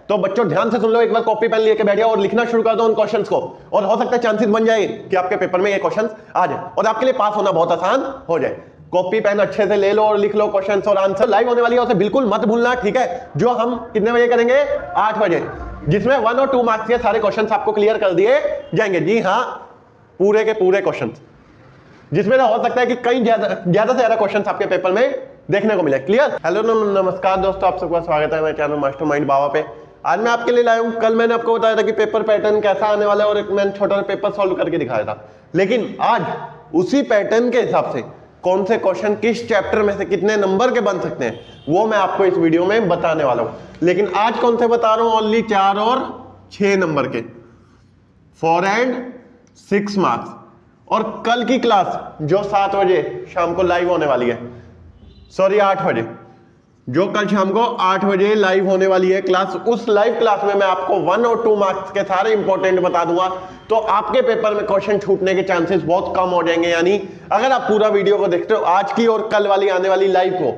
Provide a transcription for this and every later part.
तो बच्चों ध्यान से सुन लो, एक बार कॉपी पेन लेके बैठ जाओ और लिखना शुरू कर दो उन क्वेश्चंस को, और हो सकता है चांसेस बन जाए कि आपके पेपर में ये क्वेश्चंस आ जाए और आपके लिए पास होना बहुत आसान हो जाए। कॉपी पेन अच्छे से ले लो और लिख लो क्वेश्चंस और आंसर। लाइव होने वाली है, उसे बिल्कुल मत भूलना, ठीक है। जो हम कितने बजे करेंगे? 8 बजे, जिसमें 1 और 2 मार्क्स के सारे क्वेश्चंस आपको क्लियर कर दिए जाएंगे। जी हाँ, पूरे के पूरे क्वेश्चंस, जिसमें ना हो सकता है कि कई ज्यादा से ज्यादा क्वेश्चंस आपके पेपर में देखने को मिले। क्लियर? हेलो नमस्कार दोस्तों, आप सबका स्वागत है मेरे चैनल मास्टरमाइंड बाबा पे। आज मैं आपके लिए लाया हूं, कल मैंने आपको बताया था कि पेपर पैटर्न कैसा आने वाला है और एक मैंने छोटा पेपर सॉल्व करके दिखाया था, लेकिन आज उसी पैटर्न के हिसाब से कौन से क्वेश्चन किस चैप्टर में से कितने नंबर के बन सकते हैं वो मैं आपको इस वीडियो में बताने वाला हूं। लेकिन आज कौन से बता रहा हूं? ओनली 4 और 6 नंबर के, 4 एंड 6 मार्क्स। और कल की क्लास जो 7 बजे शाम को लाइव होने वाली है, सॉरी 8 बजे, जो कल शाम को 8 बजे लाइव होने वाली है क्लास, उस लाइव क्लास में मैं आपको 1 और 2 मार्क्स के सारे इंपॉर्टेंट बता दूंगा। तो आपके पेपर में क्वेश्चन छूटने के चांसेस बहुत कम हो जाएंगे। यानी अगर आप पूरा वीडियो को देखते हो, आज की और कल वाली आने वाली लाइव को,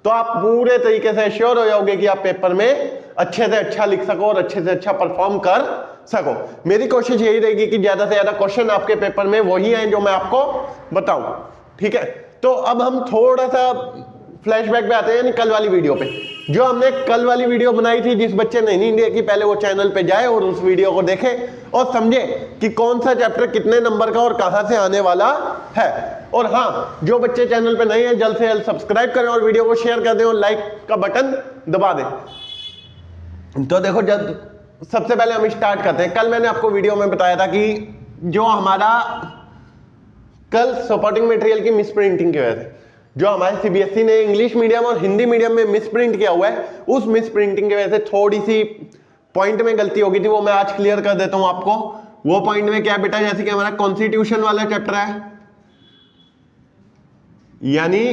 तो आप पूरे तरीके से श्योर हो जाओगे कि आप पेपर में अच्छे से अच्छा लिख सको और अच्छे से अच्छा परफॉर्म कर सको। मेरी कोशिश यही रहेगी कि ज्यादा से ज्यादा क्वेश्चन आपके पेपर में वही आए जो मैं आपको बताऊं, ठीक है। तो अब हम थोड़ा सा फ्लैशबैक पे आते हैं, यानी कल वाली वीडियो पे। जो हमने कल वाली वीडियो बनाई थी, जिस बच्चे ने नहीं देखी पहले वो चैनल पे जाए और उस वीडियो को देखे और समझे कि कौन सा चैप्टर कितने नंबर का और कहां से आने वाला है। और हाँ, जो बच्चे चैनल पे नए हैं जल्द से जल्द सब्सक्राइब करें और वीडियो को शेयर कर दें और लाइक का बटन दबा दें। तो देखो, जब सबसे पहले हम स्टार्ट करते हैं। कल मैंने आपको वीडियो में बताया था कि जो हमारा कल सपोर्टिंग मटेरियल की मिस प्रिंटिंग की वजह से जो हमारे सीबीएसई ने इंग्लिश मीडियम और हिंदी मीडियम में मिस प्रिंट किया हुआ है, उस मिस प्रिंटिंग की वजह से थोड़ी सी पॉइंट में गलती हो गई थी, वो मैं आज क्लियर कर देता हूं आपको। वो पॉइंट में क्या बेटा, जैसे कि हमारा कॉन्स्टिट्यूशन वाला चैप्टर है, यानी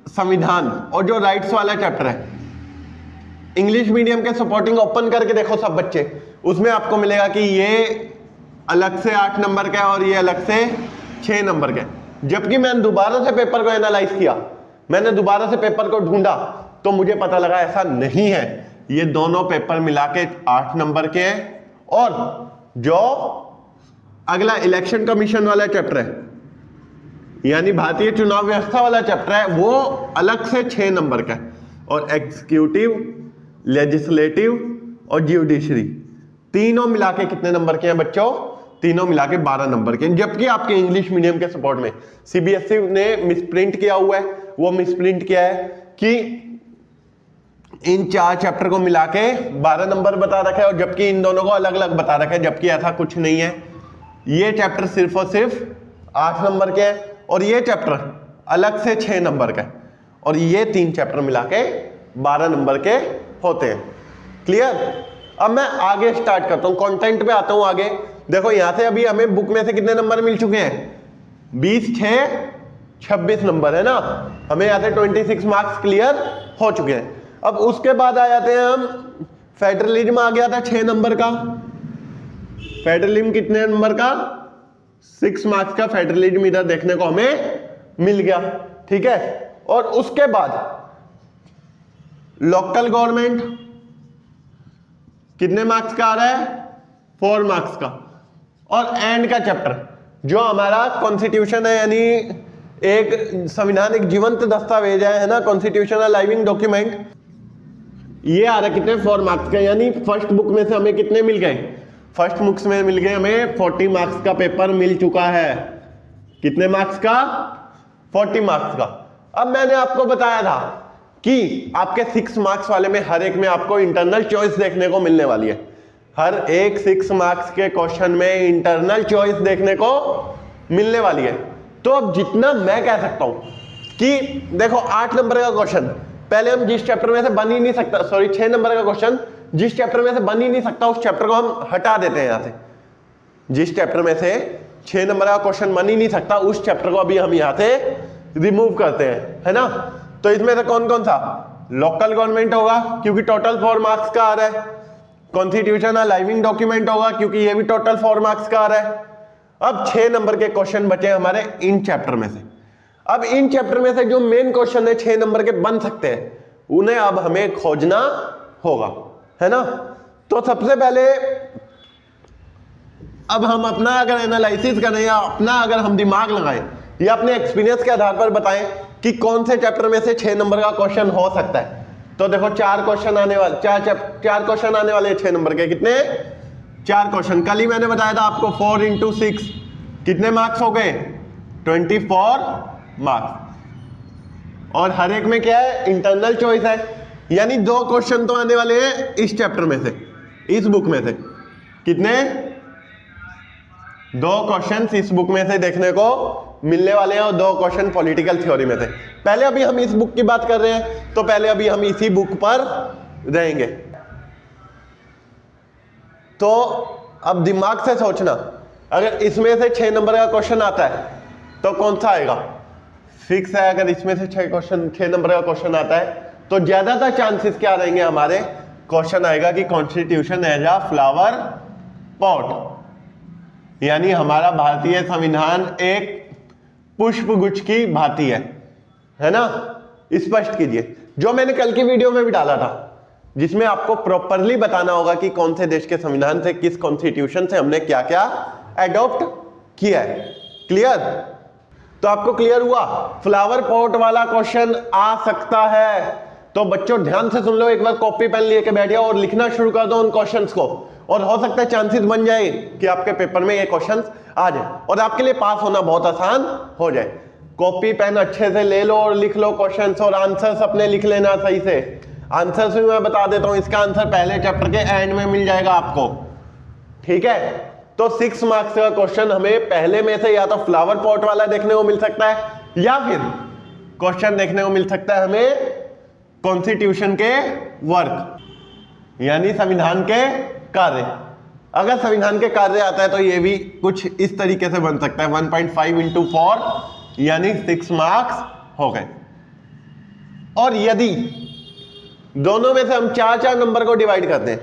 संविधान, और जो राइट्स वाला चैप्टर है, इंग्लिश मीडियम के सपोर्टिंग ओपन करके देखो सब बच्चे, उसमें आपको मिलेगा कि ये अलग से 8 नंबर का है और ये अलग से 6 नंबर का है। जबकि मैंने दोबारा से पेपर को एनालाइज किया, मैंने दोबारा से पेपर को ढूंढा, तो मुझे पता लगा ऐसा नहीं है। ये दोनों पेपर मिला के 8 नंबर के हैं, और जो अगला इलेक्शन कमीशन वाला चैप्टर है, यानी भारतीय चुनाव व्यवस्था वाला चैप्टर है, वो अलग से 6 नंबर का है। और एग्जीक्यूटिव, लेजिस्लेटिव और ज्यूडिशरी तीनों मिला के कितने नंबर के हैं बच्चों? तीनों मिला के 12 नंबर के। जबकि आपके इंग्लिश मीडियम के सपोर्ट में सीबीएसई ने मिसप्रिंट किया हुआ है। वो मिसप्रिंट किया है कि इन 4 चैप्टर को मिला के 12 नंबर बता रखा है, और जबकि इन दोनों को अलग अलग बता रखा है, जबकि ऐसा कुछ नहीं है। ये चैप्टर सिर्फ और सिर्फ 8 नंबर के है और ये चैप्टर अलग से 6 नंबर का है, और ये 3 चैप्टर मिला के 12 नंबर के होते हैं। क्लियर? अब मैं आगे स्टार्ट करता हूं, कंटेंट पे आता हूं आगे। देखो यहां से अभी हमें बुक में से कितने नंबर मिल चुके हैं? 20, 6, 26 नंबर है ना। हमें यहां से 26 मार्क्स क्लियर हो चुके हैं। अब उसके बाद आ जाते हैं हम, फेडरलिज्म आ गया था 6 नंबर का। फेडरलिज्म कितने नंबर का? 6 मार्क्स का फेडरलिज्म इधर देखने को हमें मिल गया, ठीक है। और उसके बाद लोकल गवर्नमेंट कितने मार्क्स का आ रहा है? 4 मार्क्स का। और एंड का चैप्टर जो हमारा कॉन्स्टिट्यूशन है, यानी एक संविधान एक जीवंत दस्तावेज है ना, कॉन्स्टिट्यूशन लाइविंग डॉक्यूमेंट, ये आ रहा है कितने? 4 मार्क्स का। यानी फर्स्ट बुक में से हमें कितने मिल गए? फर्स्ट बुक्स में मिल गए हमें 40 मार्क्स का पेपर मिल चुका है। कितने मार्क्स का? 40 मार्क्स का। अब मैंने आपको बताया था कि आपके 6 मार्क्स वाले में हर एक में आपको इंटरनल चॉइस देखने को मिलने वाली है। हर एक 6 मार्क्स के क्वेश्चन में इंटरनल चॉइस देखने को मिलने वाली है। तो अब जितना मैं कह सकता हूं कि देखो 8 नंबर का क्वेश्चन पहले हम जिस चैप्टर में से बन ही नहीं सकता, सॉरी 6 नंबर का क्वेश्चन जिस चैप्टर में से बन ही नहीं सकता, उस चैप्टर को हम हटा देते हैं यहां से। जिस चैप्टर में से 6 नंबर का क्वेश्चन बन ही नहीं सकता, उस चैप्टर को अभी हम यहां से रिमूव करते हैं, है ना। तो इसमें से कौन कौन सा? लोकल गवर्नमेंट होगा क्योंकि टोटल 4 मार्क्स का आ रहा है। कॉन्स्टिट्यूशन लाइविंग डॉक्यूमेंट होगा क्योंकि ये भी टोटल 4 मार्क्स का आ रहा है। अब 6 नंबर के क्वेश्चन बचे हमारे इन चैप्टर में से। अब इन चैप्टर में से जो मेन क्वेश्चन है 6 नंबर के बन सकते हैं, उन्हें अब हमें खोजना होगा, है ना। तो सबसे पहले अब हम अपना अगर एनालिसिस करें या अपना अगर हम दिमाग लगाएं या अपने एक्सपीरियंस के आधार पर बताएं कि कौन से चैप्टर में से 6 नंबर का क्वेश्चन हो सकता है। तो देखो 4 क्वेश्चन आने वाले, 4 क्वेश्चन आने वाले 6 नंबर के। कितने? 4 क्वेश्चन। कल ही मैंने बताया था आपको 4 × 6 कितने मार्क्स हो गए? 24 मार्क्स। और हर एक में क्या है? इंटरनल चॉइस है, यानी 2 क्वेश्चन तो आने वाले हैं इस चैप्टर में से, इस बुक में से। कितने? 2 क्वेश्चन इस बुक में से देखने को मिलने वाले हैं और 2 क्वेश्चन पॉलिटिकल थ्योरी में से। पहले अभी हम इस बुक की बात कर रहे हैं, तो पहले अभी हम इसी बुक पर रहेंगे। तो अब दिमाग से सोचना, अगर इसमें से 6 नंबर का क्वेश्चन आता है तो कौन सा आएगा? फिक्स है, अगर इसमें से 6 नंबर का क्वेश्चन आता है तो ज्यादातर चांसेस क्या रहेंगे हमारे? क्वेश्चन आएगा कि constitution as a flower pot, यानी हमारा भारतीय संविधान एक पुष्प गुच्छ की भांति है ना? स्पष्ट कीजिए, जो मैंने कल की वीडियो में भी डाला था, जिसमें आपको प्रॉपरली बताना होगा कि कौन से देश के संविधान से, किस कॉन्स्टिट्यूशन से हमने क्या क्या एडॉप्ट किया है। क्लियर? तो आपको क्लियर हुआ? फ्लावर पॉट वाला क्वेश्चन आ सकता है। तो बच्चों ध्यान से सुन लो, एक बार कॉपी पेन लेके बैठिए और लिखना शुरू कर दो उन क्वेश्चंस को, और हो सकता है चांसेस बन जाए कि आपके पेपर में ये क्वेश्चंस आ जाए और आपके लिए पास होना बहुत आसान हो जाए। कॉपी पेन अच्छे से ले लो और लिख लो क्वेश्चंस, और आंसर्स अपने लिख लेना सही से। आंसर्स भी मैं बता देता हूं, इसका आंसर पहले चैप्टर के एंड में मिल जाएगा आपको। ठीक है? तो 6 मार्क्स का क्वेश्चन हमें पहले में से या तो फ्लावर पॉट वाला देखने को मिल सकता है, या फिर क्वेश्चन देखने को मिल सकता है हमें कॉन्स्टिट्यूशन के वर्क, यानी संविधान के कार्य। अगर संविधान के कार्य आता है तो ये भी कुछ इस तरीके से बन सकता है, 1.5 × 4 यानी 6 मार्क्स हो गए। और यदि दोनों में से हम 4 नंबर को डिवाइड करते हैं,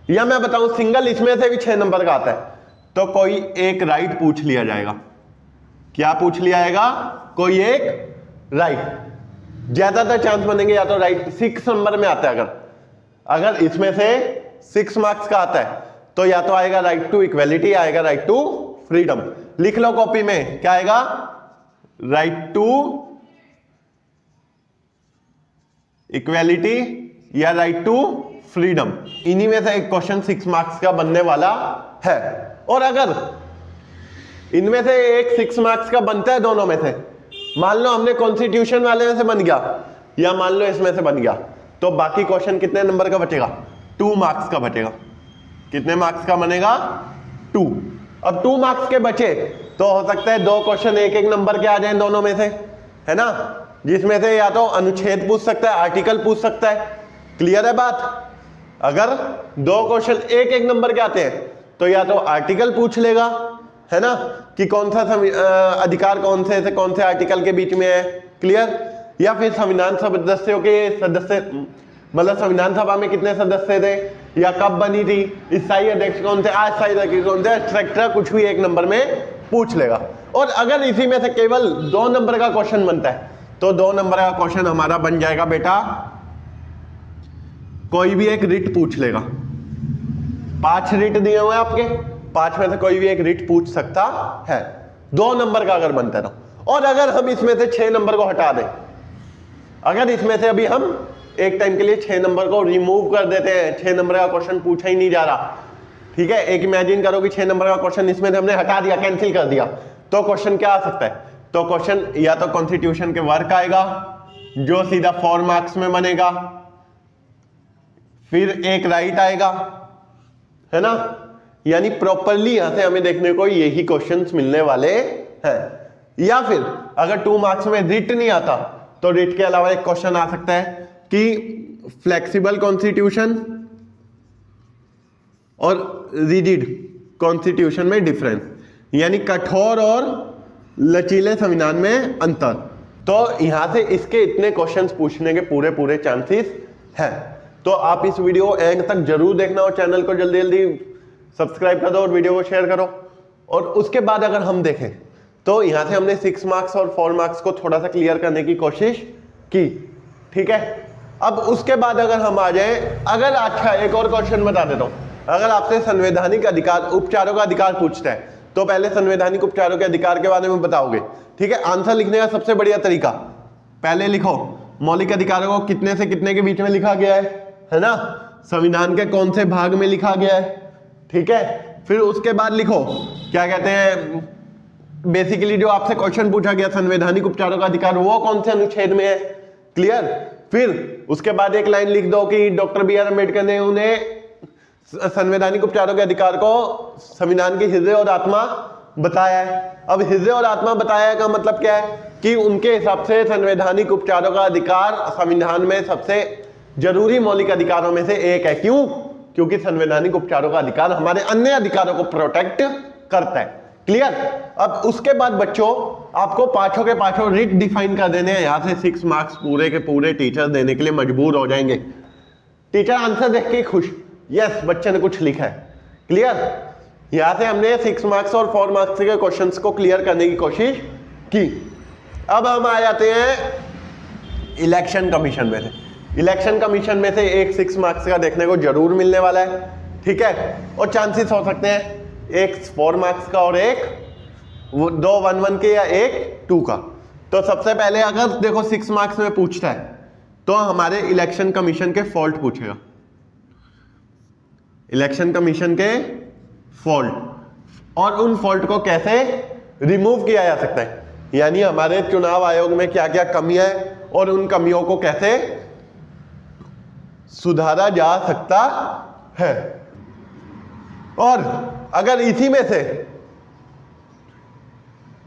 या मैं बताऊं सिंगल इसमें से भी 6 नंबर का आता है, तो कोई एक राइट पूछ लिया जाएगा। क्या पूछ लिया जाएगा? कोई एक राइट। ज्यादातर चांस बनेंगे या तो राइट 6 नंबर में आता है। अगर इसमें से 6 मार्क्स का आता है तो या तो आएगा राइट टू इक्वेलिटी, आएगा राइट टू फ्रीडम। लिख लो कॉपी में, क्या आएगा? राइट टू इक्वेलिटी या राइट टू फ्रीडम। इन्हीं में से एक क्वेश्चन 6 मार्क्स का बनने वाला है। और अगर इनमें से एक 6 मार्क्स का बनता है दोनों में से, मान लो हमने कॉन्स्टिट्यूशन वाले में से बन गया या मान लो इसमें से बन गया, तो बाकी क्वेश्चन कितने नंबर का बचेगा? 2 मार्क्स का बचेगा। कितने मार्क्स का बनेगा? 2। अब 2 मार्क्स के बचे तो हो सकता है 2 क्वेश्चन एक नंबर के आ जाए दोनों में से, है ना? जिसमें से या तो अनुच्छेद पूछ सकता है, आर्टिकल पूछ सकता है। क्लियर है बात? अगर 2 क्वेश्चन एक नंबर के आते हैं तो या तो आर्टिकल पूछ लेगा, है ना, कि कौन सा अधिकार कौन से आर्टिकल के बीच में है। क्लियर? या फिर संविधान सदस्यों के सदस्य, मतलब संविधान सभा में कितने सदस्य थे या कब बनी थी, स्थायी अध्यक्ष कौन थे, अस्थायी अध्यक्ष कौन थे, एक्सेट्रा, कुछ भी एक नंबर में पूछ लेगा। और अगर इसी में से केवल 2 नंबर का क्वेश्चन बनता है तो 2 नंबर का क्वेश्चन हमारा बन जाएगा बेटा, कोई भी एक रिट पूछ लेगा। 5 रिट दिए हुए हैं आपके, 5 में से कोई भी एक रिट पूछ सकता है, 2 नंबर का अगर बनता है तो। और अगर हम इसमें से 6 नंबर को हटा दें, अगर इसमें से अभी हम एक टाइम के लिए 6 नंबर को रिमूव कर देते हैं, 6 नंबर का क्वेश्चन पूछा ही नहीं जा रहा, ठीक है, एक इमेजिन करो कि 6 नंबर का क्वेश्चन इसमें से हमने हटा दिया, कैंसिल कर दिया, तो क्वेश्चन क्या आ सकता है? तो क्वेश्चन या तो कॉन्स्टिट्यूशन के वर्क आएगा जो सीधा 4 मार्क्स में बनेगा, फिर एक राइट आएगा, है ना, यानी प्रॉपरली यहां से हमें देखने को यही क्वेश्चंस मिलने वाले हैं। या फिर अगर 2 मार्क्स में रिट नहीं आता तो रिट के अलावा एक क्वेश्चन आ सकता है कि फ्लेक्सिबल कॉन्स्टिट्यूशन और रिजिड कॉन्स्टिट्यूशन में डिफरेंस, यानी कठोर और लचीले संविधान में अंतर। तो यहां से इसके इतने क्वेश्चंस पूछने के पूरे चांसेस हैं। तो आप इस वीडियो एंड तक जरूर देखना और चैनल को जल्दी जल्दी सब्सक्राइब कर दो और वीडियो को शेयर करो। और उसके बाद अगर हम देखें तो यहां से हमने 6 मार्क्स और 4 मार्क्स को थोड़ा सा क्लियर करने की कोशिश की, ठीक है। अब उसके बाद अगर हम आ जाए, अगर अच्छा एक और क्वेश्चन बता देता हूं, अगर आपसे संवैधानिक अधिकार उपचारों का अधिकार पूछता है तो पहले संवैधानिक उपचारों के अधिकार के बारे में बताओगे, ठीक है। आंसर लिखने का सबसे बढ़िया तरीका, पहले लिखो मौलिक अधिकारों को कितने से कितने के बीच में लिखा गया है ना, संविधान के कौन से भाग में लिखा गया है, ठीक है। फिर उसके बाद लिखो क्या कहते हैं, बेसिकली जो आपसे क्वेश्चन पूछा गया संवैधानिक उपचारों का अधिकार वो कौन से अनुच्छेद में है, क्लियर। फिर उसके बाद एक लाइन लिख दो कि डॉक्टर बी आर अम्बेडकर ने उन्हें संवैधानिक उपचारों के अधिकार को संविधान के हृदय और आत्मा बताया है। अब हृदय और आत्मा बताया का मतलब क्या है कि उनके हिसाब से संवैधानिक उपचारों का अधिकार संविधान में सबसे जरूरी मौलिक अधिकारों में से एक है। क्यों? क्योंकि संवैधानिक उपचारों का अधिकार हमारे अन्य अधिकारों को प्रोटेक्ट करता है, क्लियर। अब उसके बाद बच्चों आपको पांचों के पांचों रिट डिफाइन कर देने हैं, यहां से 6 मार्क्स पूरे के पूरे टीचर देने के लिए मजबूर हो जाएंगे। टीचर आंसर देख के खुश, यस बच्चे ने कुछ लिखा है, क्लियर। यहां से हमने 6 मार्क्स और 4 मार्क्स के क्वेश्चंस को क्लियर करने की कोशिश की। अब हम आ जाते हैं इलेक्शन कमीशन में से। इलेक्शन कमीशन में से एक 6 मार्क्स का देखने को जरूर मिलने वाला है, ठीक है। और चांसेस हो सकते हैं एक 4 मार्क्स का और एक 2 1-1 के या एक 2 का। तो सबसे पहले अगर देखो 6 मार्क्स में पूछता है तो हमारे इलेक्शन कमीशन के फॉल्ट पूछेगा, इलेक्शन कमीशन के फॉल्ट, और उन फॉल्ट को कैसे रिमूव किया जा सकता है, यानी हमारे चुनाव आयोग में क्या क्या कमियां हैं और उन कमियों को कैसे सुधारा जा सकता है। और अगर इसी में से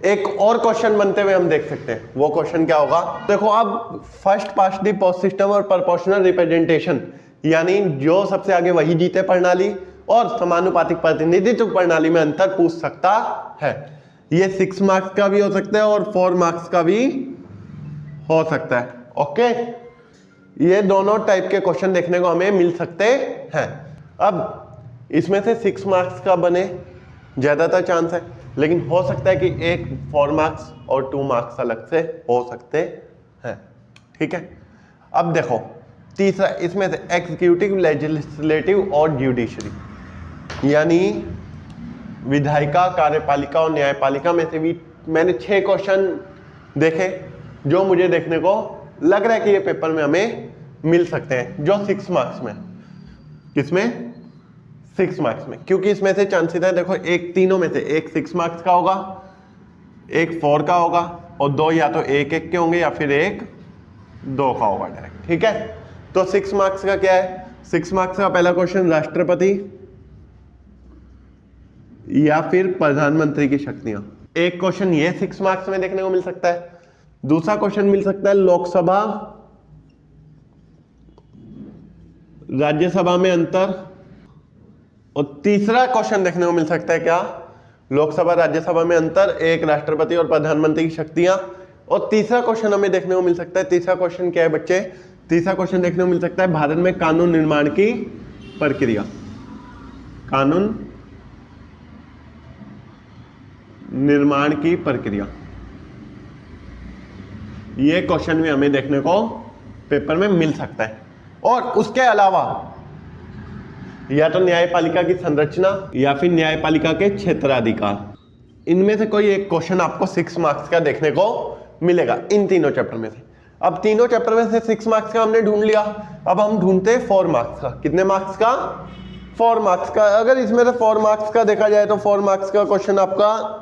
एक और क्वेश्चन बनते हुए हम देख सकते हैं, वो क्वेश्चन क्या होगा, देखो अब first past the post system और प्रोपोर्शनल रिप्रेजेंटेशन, यानी जो सबसे आगे वही जीते प्रणाली और समानुपातिक प्रतिनिधित्व प्रणाली में अंतर पूछ सकता है। ये 6 मार्क्स का भी हो सकता है और 4 मार्क्स का भी हो सकता है, ओके। ये दोनों टाइप के क्वेश्चन देखने को हमें मिल सकते हैं। अब इसमें से 6 मार्क्स का बने ज्यादातर चांस है, लेकिन हो सकता है कि एक 4 मार्क्स और 2 मार्क्स अलग से हो सकते हैं, ठीक है। अब देखो तीसरा, इसमें से एग्जीक्यूटिव, लेजिस्लेटिव और ज्यूडिशरी, यानी विधायिका, कार्यपालिका और न्यायपालिका में से भी मैंने 6 क्वेश्चन देखे जो मुझे देखने को लग रहा है कि ये पेपर में हमें मिल सकते हैं, जो 6 मार्क्स में। किसमें? 6 मार्क्स में, क्योंकि इसमें से चांसेस है, देखो एक तीनों में से एक 6 मार्क्स का होगा, एक 4 का होगा और 2 या तो 1-1 के होंगे या फिर 1-2 का होगा डायरेक्ट, ठीक है। तो 6 मार्क्स का क्या है, 6 मार्क्स का पहला क्वेश्चन राष्ट्रपति या फिर प्रधानमंत्री की शक्तियां। एक क्वेश्चन ये 6 मार्क्स में देखने को मिल सकता है। दूसरा क्वेश्चन मिल सकता है लोकसभा राज्यसभा में अंतर, और तीसरा क्वेश्चन देखने को मिल सकता है क्या, लोकसभा राज्यसभा में अंतर, एक राष्ट्रपति और प्रधानमंत्री की शक्तियां। और तीसरा क्वेश्चन हमें देखने को मिल सकता है, तीसरा क्वेश्चन क्या है बच्चे, तीसरा क्वेश्चन देखने को मिल सकता है भारत में कानून निर्माण की प्रक्रिया, कानून निर्माण की प्रक्रिया। ये क्वेश्चन भी हमें देखने को पेपर में मिल सकता है। और उसके अलावा या तो न्यायपालिका की संरचना या फिर न्यायपालिका के क्षेत्राधिकार, इनमें से कोई एक क्वेश्चन आपको 6 मार्क्स का देखने को मिलेगा इन तीनों चैप्टर में से। अब तीनों चैप्टर में से 6 मार्क्स का हमने ढूंढ लिया, अब हम ढूंढते हैं 4 मार्क्स का। कितने मार्क्स का? 4 मार्क्स का। अगर इसमें से 4 मार्क्स का देखा जाए तो 4 मार्क्स का क्वेश्चन आपका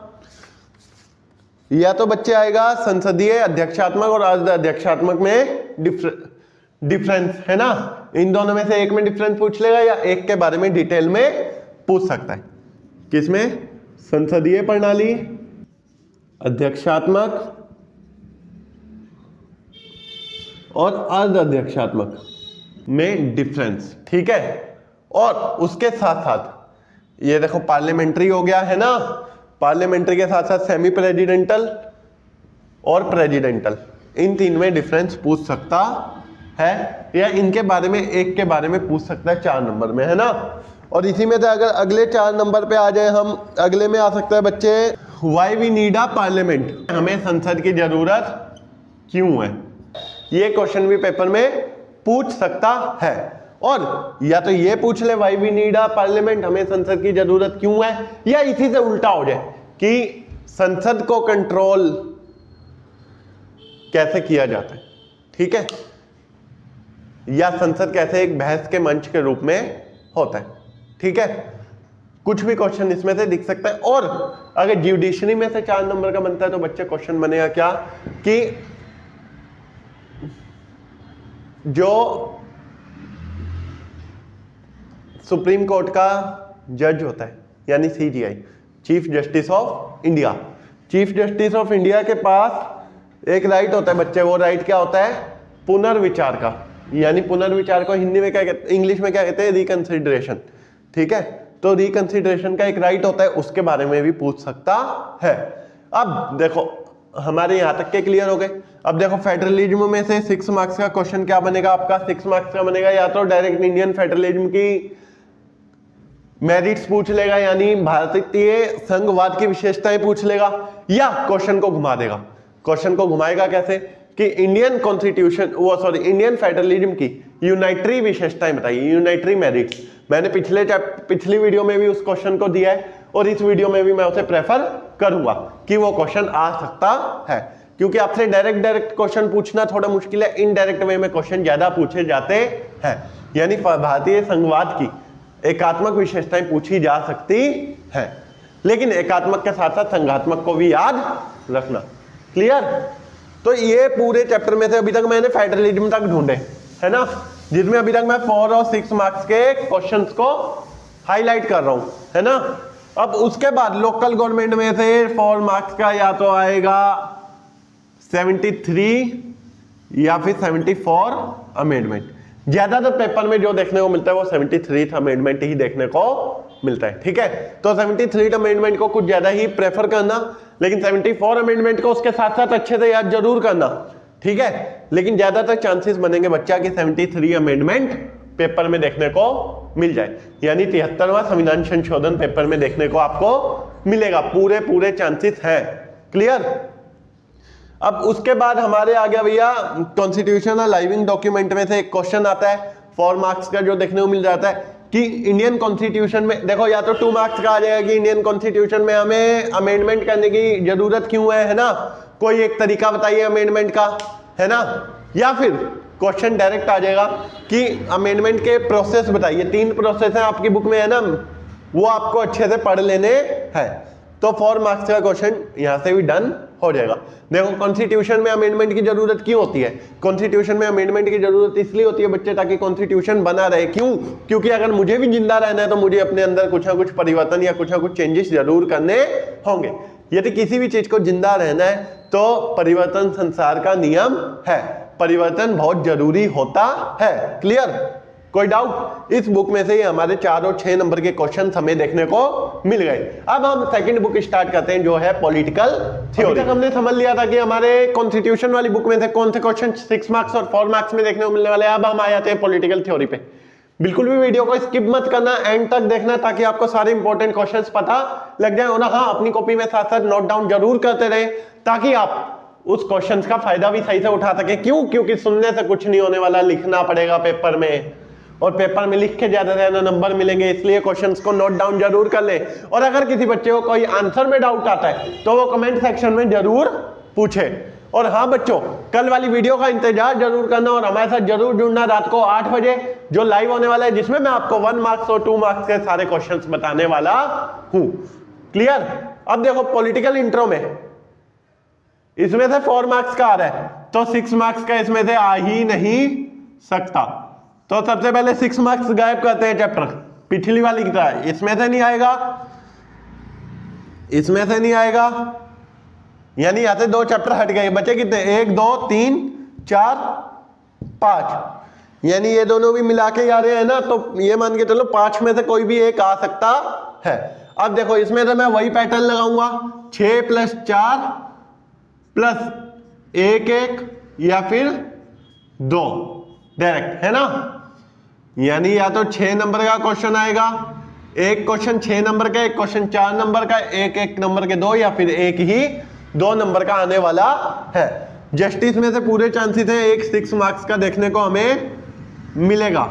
या तो बच्चे आएगा संसदीय अध्यक्षात्मक और अर्ध अध्यक्षात्मक में डिफरेंस है ना, इन दोनों में से एक में डिफरेंस पूछ लेगा या एक के बारे में डिटेल में पूछ सकता है। किसमें? संसदीय प्रणाली, अध्यक्षात्मक और अर्ध अध्यक्षात्मक में डिफरेंस, ठीक है। और उसके साथ साथ ये देखो पार्लियामेंट्री हो गया है ना, पार्लियामेंट्री के साथ साथ सेमी प्रेसिडेंटल और प्रेसिडेंटल, इन तीन में डिफरेंस पूछ सकता है, या इनके बारे में एक के बारे में पूछ सकता है 4 नंबर में, है ना। और इसी में से अगर अगले 4 नंबर पे आ जाए हम, अगले में आ सकता है बच्चे why we need a parliament, हमें संसद की जरूरत क्यों है। ये क्वेश्चन भी पेपर में पूछ सकता है। और या तो ये पूछ ले why we need a parliament, हमें संसद की जरूरत क्यों है, या इसी से उल्टा हो जाए कि संसद को कंट्रोल कैसे किया जाता है, ठीक है, या संसद कैसे एक बहस के मंच के रूप में होता है, ठीक है। कुछ भी क्वेश्चन इसमें से दिख सकता है। और अगर ज्यूडिशरी में से 4 नंबर का बनता है तो बच्चे क्वेश्चन बनेगा क्या कि जो सुप्रीम कोर्ट का जज होता है यानी CGI, chief justice of India, chief justice of India के पास एक राइट होता है बच्चे, वो राइट क्या होता है, पुनर्विचार का, यानी पुनर्विचार को हिंदी में क्या कहते, इंग्लिश में क्या कहते हैं, रिकंसिडरेशन, ठीक है। तो रिकंसिडरेशन का एक राइट होता है, उसके बारे में भी पूछ सकता है। अब देखो हमारे यहां तक के क्लियर हो गए। अब देखो फेडरलिज्म में से 6 मार्क्स का क्वेश्चन क्या बनेगा आपका, 6 मार्क्स का बनेगा या तो डायरेक्ट इंडियन फेडरलिज्म की मेरिट्स पूछ लेगा, यानी भारतीय संघवाद की विशेषताएं पूछ लेगा, या क्वेश्चन को घुमा देगा। क्वेश्चन को घुमाएगा कैसे कि इंडियन कॉन्स्टिट्यूशन इंडियन फेडरलिज्म की यूनाइटरी विशेषताएं बताइए, यूनाइटरी मेरिट्स। मैंने पिछली वीडियो में भी उस क्वेश्चन को दिया है और इस वीडियो में भी मैं उसे प्रेफर करूंगा कि वो क्वेश्चन आ सकता है, क्योंकि आपसे डायरेक्ट क्वेश्चन पूछना थोड़ा मुश्किल है, इनडायरेक्ट वे में क्वेश्चन ज्यादा पूछे जाते हैं। यानी भारतीय संघवाद की एकात्मक विशेषताएं पूछी जा सकती है, लेकिन एकात्मक के साथ साथ संघात्मक को भी याद रखना। क्लियर? तो ये पूरे चैप्टर में से अभी तक मैंने फेडरलिज्म तक ढूंढे, है ना, जिसमें अभी तक मैं 4 और 6 मार्क्स के क्वेश्चंस को हाईलाइट कर रहा हूं, है ना। अब उसके बाद लोकल गवर्नमेंट में से 4 मार्क्स का या तो आएगा 73 या फिर 74 अमेंडमेंट। ज्यादातर पेपर में जो देखने को मिलता है वो 73 अमेंडमेंट ही देखने को मिलता है, ठीक है। तो 73 अमेंडमेंट को कुछ ज्यादा ही प्रेफर करना, लेकिन 74 अमेंडमेंट को उसके साथ साथ अच्छे से याद जरूर करना, ठीक है। लेकिन ज्यादातर चांसेस बनेंगे बच्चा कि 73 अमेंडमेंट पेपर में देखने को मिल जाए, यानी 73वां संविधान संशोधन पेपर में देखने को आपको मिलेगा, पूरे चांसेस हैं। क्लियर? अब उसके बाद हमारे आ गया भैया कॉन्स्टिट्यूशनल लाइविंग डॉक्यूमेंट में से एक क्वेश्चन आता है 4 मार्क्स का, जो देखने को मिल जाता है कि इंडियन कॉन्स्टिट्यूशन में, देखो या तो 2 मार्क्स का आ जाएगा कि इंडियन कॉन्स्टिट्यूशन में हमें अमेंडमेंट करने की जरूरत क्यों है ना, कोई एक तरीका बताइए अमेंडमेंट का, है ना, या फिर क्वेश्चन डायरेक्ट आ जाएगा कि अमेंडमेंट के प्रोसेस बताइए। 3 प्रोसेस है आपकी बुक में, है ना, वो आपको अच्छे से पढ़ लेने हैं। तो 4 मार्क्स का क्वेश्चन यहां से भी डन हो जाएगा। देखो कॉन्स्टिट्यूशन में अमेंडमेंट की जरूरत क्यों होती है, कॉन्स्टिट्यूशन में अमेंडमेंट की जरूरत इसलिए होती है बच्चे ताकि कॉन्स्टिट्यूशन बना रहे। क्यों? क्योंकि अगर मुझे भी जिंदा रहना है तो मुझे अपने अंदर कुछ ना कुछ परिवर्तन या कुछ ना कुछ चेंजेस जरूर करने होंगे। यदि किसी भी चीज को जिंदा रहना है तो परिवर्तन संसार का नियम है, परिवर्तन बहुत जरूरी होता है। क्लियर? कोई डाउट? इस बुक में से ही हमारे 4 और 6 नंबर के क्वेश्चन हमें देखने को मिल गए। अब हम सेकंड बुक स्टार्ट करते हैं जो है पॉलिटिकल थ्योरी। हमने समझ लिया था कि हमारे कॉन्स्टिट्यूशन वाली बुक में से कौन से क्वेश्चन 6 मार्क्स और 4 मार्क्स में देखने को मिलने वाले हैं। अब हम आ जाते हैं पॉलिटिकल थ्योरी पे। बिल्कुल भी वीडियो को स्किप मत करना, एंड तक देखना ताकि आपको सारे इंपॉर्टेंट क्वेश्चंस पता लग जाए। और हाँ, अपनी कॉपी में साथ साथ नोट डाउन जरूर करते रहे ताकि आप उस क्वेश्चंस का फायदा भी सही से उठा सके। क्यों? क्योंकि सुनने से कुछ नहीं होने वाला, लिखना पड़ेगा पेपर में, और पेपर में लिख के ज्यादा से ज्यादा नंबर मिलेंगे, इसलिए क्वेश्चंस को नोट डाउन जरूर कर ले। और अगर किसी बच्चे को कोई आंसर में डाउट आता है तो वो कमेंट सेक्शन में जरूर पूछे। और हाँ बच्चों, कल वाली वीडियो का इंतजार जरूर करना और हमारे साथ जरूर जुड़ना रात को 8 बजे जो लाइव होने वाला है, जिसमें मैं आपको 1 मार्क्स और 2 मार्क्स के सारे क्वेश्चंस बताने वाला हूं। क्लियर? अब देखो पॉलिटिकल इंट्रो में इसमें से 4 मार्क्स का आ रहा है तो 6 मार्क्स का इसमें से आ ही नहीं सकता। तो सबसे पहले 6 मार्क्स गायब करते हैं चैप्टर पिछली वाली की तरह। इसमें से नहीं आएगा, इसमें से नहीं आएगा, यानी यहां से 2 चैप्टर हट गए। बचे कितने? 1 2 3 4 5, यानी ये दोनों भी मिला के आ रहे हैं ना, तो ये मान के चलो 5 में से कोई भी एक आ सकता है। अब देखो इसमें से मैं वही पैटर्न लगाऊंगा, 6 + 4 + 1 1 या फिर 2 डायरेक्ट, है ना। यानी या तो 6 नंबर का क्वेश्चन आएगा, एक क्वेश्चन 6 नंबर का, एक क्वेश्चन 4 नंबर का, एक 1 नंबर के 2, या फिर एक ही 2 नंबर का आने वाला है। जस्टिस में से पूरे चांसेस है एक 6 मार्क्स का देखने को हमें मिलेगा,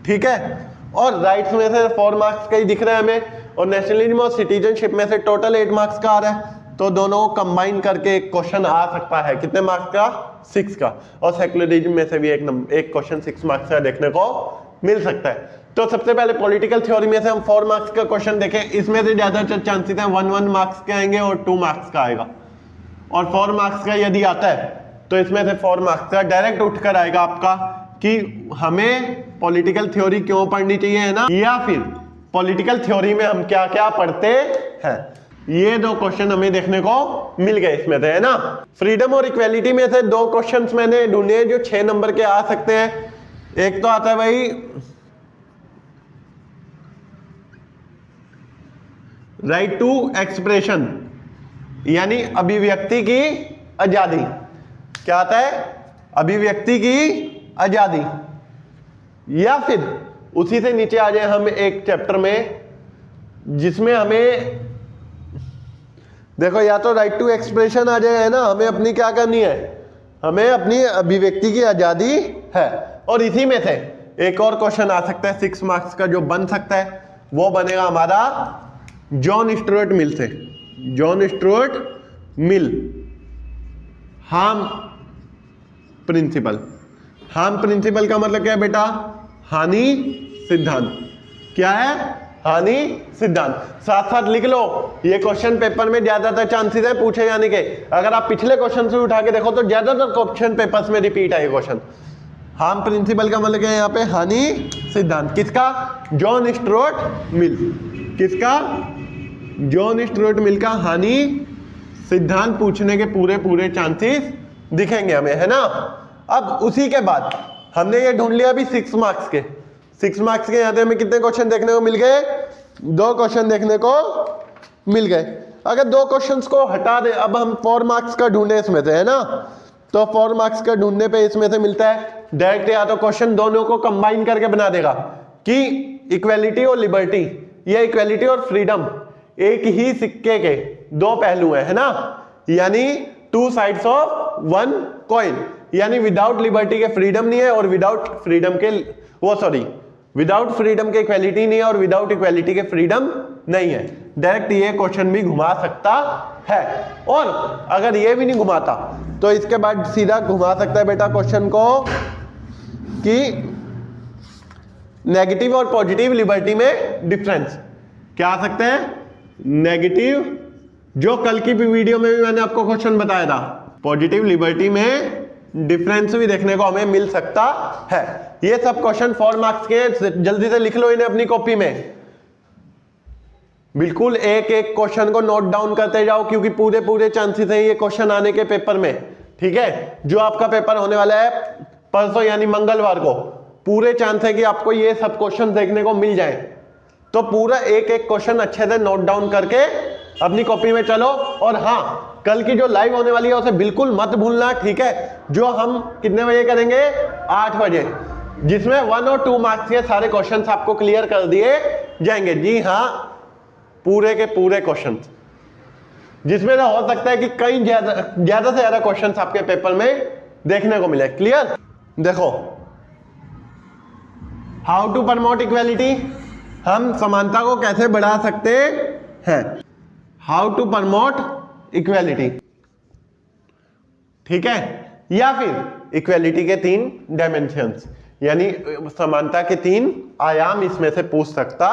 ठीक है। और राइट्स में से 4 मार्क्स का ही दिख रहा है हमें, और नेशनलिज्म और सिटीजनशिप में से टोटल 8 मार्क्स का आ रहा है, तो दोनों को कंबाइन करके एक क्वेश्चन आ सकता है। कितने मार्क्स का? 6 का। और सेक्युलरिज्म में से भी एक क्वेश्चन 6 मार्क्स का देखने को मिल सकता है। तो सबसे पहले पॉलिटिकल थ्योरी में से हम 4 मार्क्स का क्वेश्चन देखें, इसमें से ज्यादातर चांसेस है 1 मार्क्स के आएंगे और 2 मार्क्स का आएगा। और 4 मार्क्स का यदि आता है तो इसमें से 4 मार्क्स का डायरेक्ट उठकर आएगा आपका कि हमें पॉलिटिकल थ्योरी क्यों पढ़नी चाहिए, है ना, या फिर पॉलिटिकल थ्योरी में हम क्या क्या पढ़ते हैं। ये 2 क्वेश्चन हमें देखने को मिल गए इसमें से, है ना। फ्रीडम और इक्वेलिटी में से 2 क्वेश्चंस मैंने ढूंढे जो 6 नंबर के आ सकते हैं। एक तो आता है भाई राइट टू एक्सप्रेशन, यानी अभिव्यक्ति की आजादी। क्या आता है? अभिव्यक्ति की आजादी। या फिर उसी से नीचे आ जाए हम एक चैप्टर में जिसमें हमें देखो, या तो राइट टू एक्सप्रेशन आ जाए, है ना, हमें अपनी क्या करनी है, हमें अपनी अभिव्यक्ति की आजादी है। और इसी में से एक और क्वेश्चन आ सकता है 6 मार्क्स का जो बन सकता है, वो बनेगा हमारा जॉन स्टुअर्ट मिल से। जॉन स्टुअर्ट मिल हार्म प्रिंसिपल। हार्म प्रिंसिपल का मतलब क्या है बेटा? हानि सिद्धांत। क्या है? हानि सिद्धांत। साथ साथ लिख लो, ये क्वेश्चन पेपर में ज्यादातर चांसेस है पूछे जाने के। अगर आप पिछले क्वेश्चन से उठा के देखो तो ज्यादातर क्वेश्चन पेपर्स में रिपीट है ये क्वेश्चन। हार्म प्रिंसिपल का मतलब क्या है यहाँ पे? हानि सिद्धांत। किसका? John Stuart Mill. किसका? जॉन स्टुअर्ट मिल का हानि सिद्धांत पूछने के पूरे चांसेस दिखेंगे हमें, है ना। अब उसी के बाद हमने ये ढूंढ लिया अभी 6 मार्क्स के। 6 मार्क्स के यहाँ पे हमें कितने क्वेश्चन देखने को मिल गए? 2 क्वेश्चन देखने को मिल गए। अगर 2 क्वेश्चंस को हटा दे, अब हम 4 मार्क्स का ढूंढे इसमें से, है ना, तो 4 मार्क्स का ढूंढने पे इसमें से मिलता है डायरेक्ट, या तो क्वेश्चन दोनों को कंबाइन करके बना देगा कि इक्वेलिटी और लिबर्टी या इक्वेलिटी और फ्रीडम एक ही सिक्के के 2 पहलू है ना, यानी 2 साइड्स ऑफ 1 कॉइन। यानी विदाउट लिबर्टी के फ्रीडम नहीं है और विदाउट फ्रीडम के विदाउट फ्रीडम के इक्वेलिटी नहीं है और विदाउट इक्वेलिटी के फ्रीडम नहीं है। डायरेक्ट ये क्वेश्चन भी घुमा सकता है। और अगर ये भी नहीं घुमाता तो इसके बाद सीधा घुमा सकता है बेटा क्वेश्चन को कि नेगेटिव और पॉजिटिव लिबर्टी में डिफरेंस। क्या आ सकते हैं? नेगेटिव, जो कल की भी वीडियो में भी मैंने आपको क्वेश्चन बताया था, पॉजिटिव लिबर्टी में डिफरेंस भी देखने को हमें मिल सकता है। ये सब क्वेश्चन 4 मार्क्स के, जल्दी से लिख लो इन्हें अपनी कॉपी में। बिल्कुल एक एक क्वेश्चन को नोट डाउन करते जाओ, क्योंकि पूरे चांसेस हैं ये क्वेश्चन आने के पेपर में, ठीक है। जो आपका पेपर होने वाला है परसों यानी मंगलवार को, पूरे चांस है कि आपको ये सब क्वेश्चन देखने को मिल जाए। तो पूरा एक एक क्वेश्चन अच्छे से नोट डाउन करके अपनी कॉपी में चलो। और हाँ, कल की जो लाइव होने वाली है उसे बिल्कुल मत भूलना, ठीक है, जो हम कितने बजे करेंगे? 8 बजे, जिसमें 1 और 2 मार्क्स के सारे क्वेश्चंस आपको क्लियर कर दिए जाएंगे। जी हाँ, पूरे के पूरे क्वेश्चंस, जिसमें ना हो सकता है कि कई ज्यादा से ज्यादा क्वेश्चंस आपके पेपर में देखने को मिले। क्लियर? देखो, हाउ टू प्रमोट इक्वेलिटी, हम समानता को कैसे बढ़ा सकते हैं। हाउ टू प्रमोट इक्वेलिटी, ठीक है, या फिर इक्वेलिटी के 3 डायमेंशंस, यानी समानता के 3 आयाम इसमें से पूछ सकता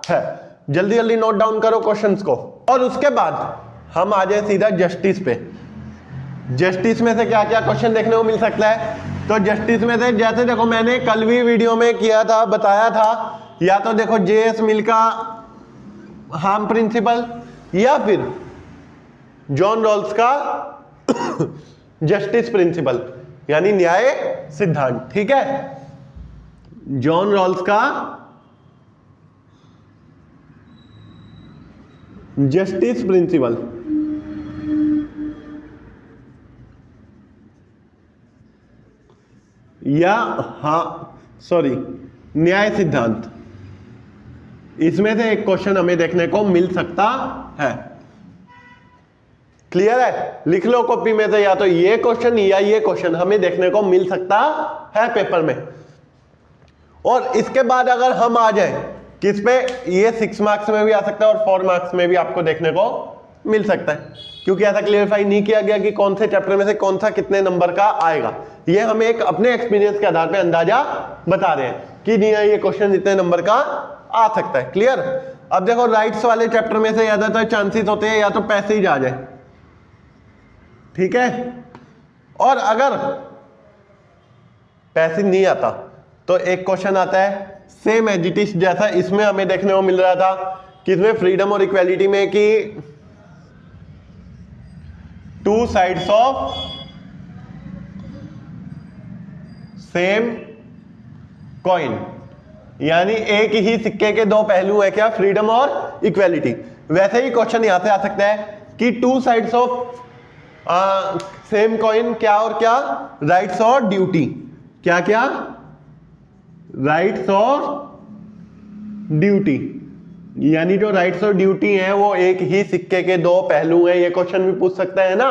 है। जल्दी जल्दी नोट डाउन करो क्वेश्चंस को। और उसके बाद हम आ जाए सीधा जस्टिस पे। जस्टिस में से क्या क्या क्वेश्चन देखने को मिल सकता है? तो जस्टिस में से जैसे देखो, मैंने कल भी वीडियो में किया था, बताया था, या तो देखो जेएस मिल का हार्म प्रिंसिपल, या फिर जॉन रॉल्स का जस्टिस प्रिंसिपल, यानी न्याय सिद्धांत, ठीक है। जॉन रॉल्स का जस्टिस प्रिंसिपल, या न्याय सिद्धांत, इसमें से एक क्वेश्चन हमें देखने को मिल सकता है। क्लियर है? लिख लो कॉपी में से, या तो ये क्वेश्चन या ये क्वेश्चन हमें देखने को मिल सकता है पेपर में। और इसके बाद अगर हम आ जाए किस पे, ये 6 मार्क्स में भी आ सकता है और 4 मार्क्स में भी आपको देखने को मिल सकता है, क्योंकि ऐसा क्लियरफाई नहीं किया गया कि कौन से चैप्टर में से कौन सा कितने नंबर का आएगा। ये हम एक अपने एक्सपीरियंस के आधार पे अंदाजा बता रहे हैं कि नहीं ये क्वेश्चन इतने नंबर का आ सकता है। क्लियर। अब देखो राइट्स वाले चैप्टर में से ज्यादातर चांसेस होते हैं या तो पैसेज आ जाए, ठीक है, और अगर पैसेज नहीं आता तो एक क्वेश्चन आता है सेम एज इट इज जैसा इसमें हमें देखने को मिल रहा था कि इसमें फ्रीडम और इक्वालिटी में कि 2 साइड्स ऑफ सेम कॉइन, यानी एक ही सिक्के के दो पहलू है क्या, फ्रीडम और इक्वालिटी। वैसे ही क्वेश्चन यहां से आ सकता है कि 2 साइड्स ऑफ सेम कॉइन क्या और क्या, राइट्स और ड्यूटी, क्या क्या, राइट्स और ड्यूटी, यानी जो राइट्स और ड्यूटी है वो एक ही सिक्के के दो पहलू हैं, ये क्वेश्चन भी पूछ सकता है ना।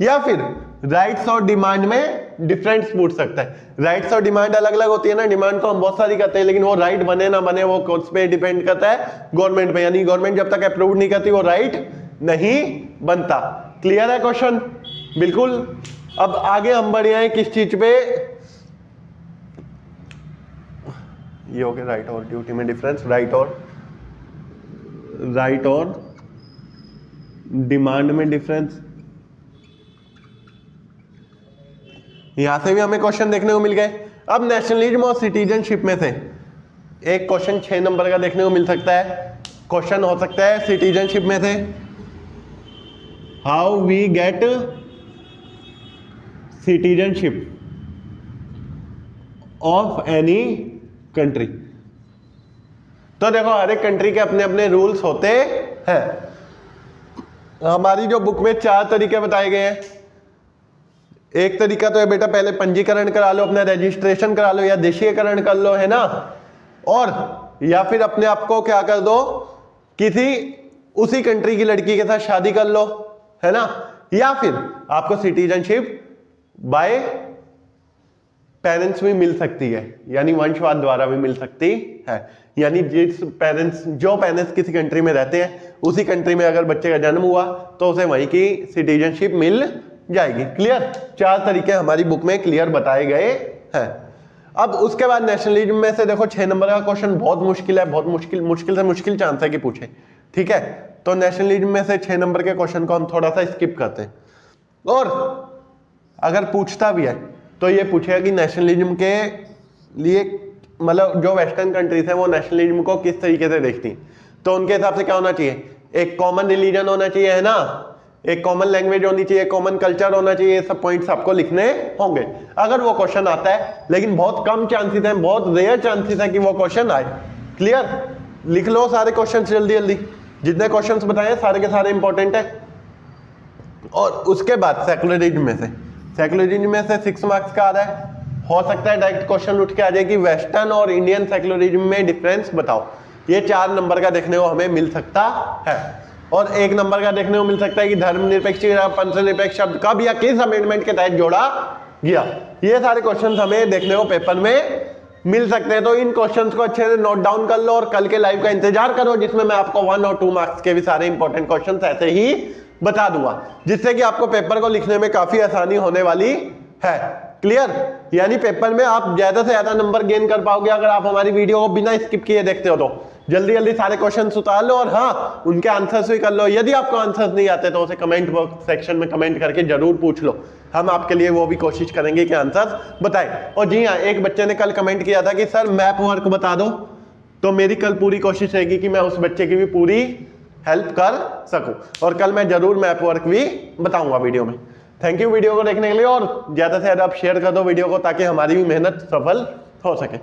या फिर राइट्स और डिमांड में डिफरेंस पूछ सकता है। राइट्स और डिमांड अलग अलग होती है ना, डिमांड तो हम बहुत सारी करते हैं लेकिन वो राइट बने ना बने वो उस पे डिपेंड करता है गवर्नमेंट पे, यानी गवर्नमेंट जब तक अप्रूव नहीं करती वो राइट नहीं बनता। क्लियर है क्वेश्चन, बिल्कुल। अब आगे हम बढ़े हैं किस चीज पे, ये हो गया राइट और ड्यूटी में डिफरेंस, राइट और डिमांड में डिफरेंस। यहां से भी हमें क्वेश्चन देखने को मिल गए। अब नेशनलिज्म और सिटीजनशिप में से एक क्वेश्चन 6 नंबर का देखने को मिल सकता है। क्वेश्चन हो सकता है सिटीजनशिप में से, how we get citizenship of any country. तो देखो हर एक कंट्री के अपने अपने रूल्स होते हैं। हमारी जो बुक में 4 तरीके बताए गए हैं। एक तरीका तो है बेटा पहले पंजीकरण करा लो, अपना रजिस्ट्रेशन करा लो या देशीयकरण कर लो, है ना, और या फिर अपने आप को क्या कर दो, किसी उसी कंट्री की लड़की के साथ शादी कर लो, है ना, या फिर आपको सिटीजनशिप बाय पेरेंट्स भी मिल सकती है, यानी वंशवाद द्वारा भी मिल सकती है। यानी जो पेरेंट्स किसी कंट्री में रहते हैं उसी कंट्री में अगर बच्चे का जन्म हुआ तो उसे वहीं की सिटीजनशिप मिल जाएगी। क्लियर। 4 तरीके हमारी बुक में क्लियर बताए गए हैं। अब उसके बाद नेशनलिज्म में से देखो 6 नंबर का क्वेश्चन बहुत मुश्किल है, बहुत मुश्किल से मुश्किल चांस है कि पूछे, ठीक है। तो नेशनलिज्म में से 6 नंबर के क्वेश्चन को हम थोड़ा सा स्किप करते हैं, और अगर पूछता भी है तो ये पूछेगा कि नेशनलिज्म के लिए मतलब जो वेस्टर्न कंट्रीज है वो नेशनलिज्म को किस तरीके से देखती हैं। तो उनके हिसाब से क्या होना चाहिए, एक कॉमन रिलीजन होना चाहिए, है ना, एक कॉमन लैंग्वेज होनी चाहिए, कॉमन कल्चर होना चाहिए, ये सब पॉइंट्स आपको लिखने होंगे अगर वो क्वेश्चन आता है। लेकिन बहुत कम चांसेस हैं, बहुत रेयर चांसेस है कि वो क्वेश्चन आए। क्लियर। लिख लो सारे क्वेश्चन जल्दी जल्दी, जितने क्वेश्चंस बताए सारे के सारे इंपॉर्टेंट है। और उसके बाद सेकुलरिज्म में से 6 मार्क्स का आ रहा है। हो सकता है डायरेक्ट क्वेश्चन उठ के आ जाए कि वेस्टर्न और इंडियन सेकुलरिज्म में डिफरेंस बताओ। ये 4 नंबर का देखने को हमें मिल सकता है। और 1 नंबर का देखने को मिल सकता है कि धर्मनिरपेक्ष या पंथनिरपेक्ष शब्द कब या किस अमेंडमेंट के तहत जोड़ा गया। ये सारे क्वेश्चन हमें देखने को पेपर में मिल सकते हैं। तो इन क्वेश्चंस को अच्छे से नोट डाउन कर लो और कल के लाइव का इंतजार करो, जिसमें मैं आपको 1 और 2 मार्क्स के भी सारे इंपॉर्टेंट क्वेश्चंस ऐसे ही बता दूंगा, जिससे कि आपको पेपर को लिखने में काफी आसानी होने वाली है। क्लियर। यानी पेपर में आप ज्यादा से ज्यादा नंबर गेन कर पाओगे अगर आप हमारी वीडियो को बिना स्किप किए देखते हो। तो जल्दी जल्दी सारे क्वेश्चन उतार लो और हाँ उनके आंसर्स भी कर लो। यदि आपको आंसर्स नहीं आते तो उसे कमेंट बॉक्स सेक्शन में कमेंट करके जरूर पूछ लो, हम आपके लिए वो भी कोशिश करेंगे कि आंसर्स बताएं। और जी हाँ, एक बच्चे ने कल कमेंट किया था कि सर मैप वर्क बता दो, तो मेरी कल पूरी कोशिश रहेगी कि मैं उस बच्चे की भी पूरी हेल्प कर सकूं और कल मैं जरूर मैप वर्क भी बताऊंगा वीडियो में। थैंक यू वीडियो को देखने के लिए और ज्यादा से ज्यादा आप शेयर कर दो वीडियो को ताकि हमारी भी मेहनत सफल हो सके।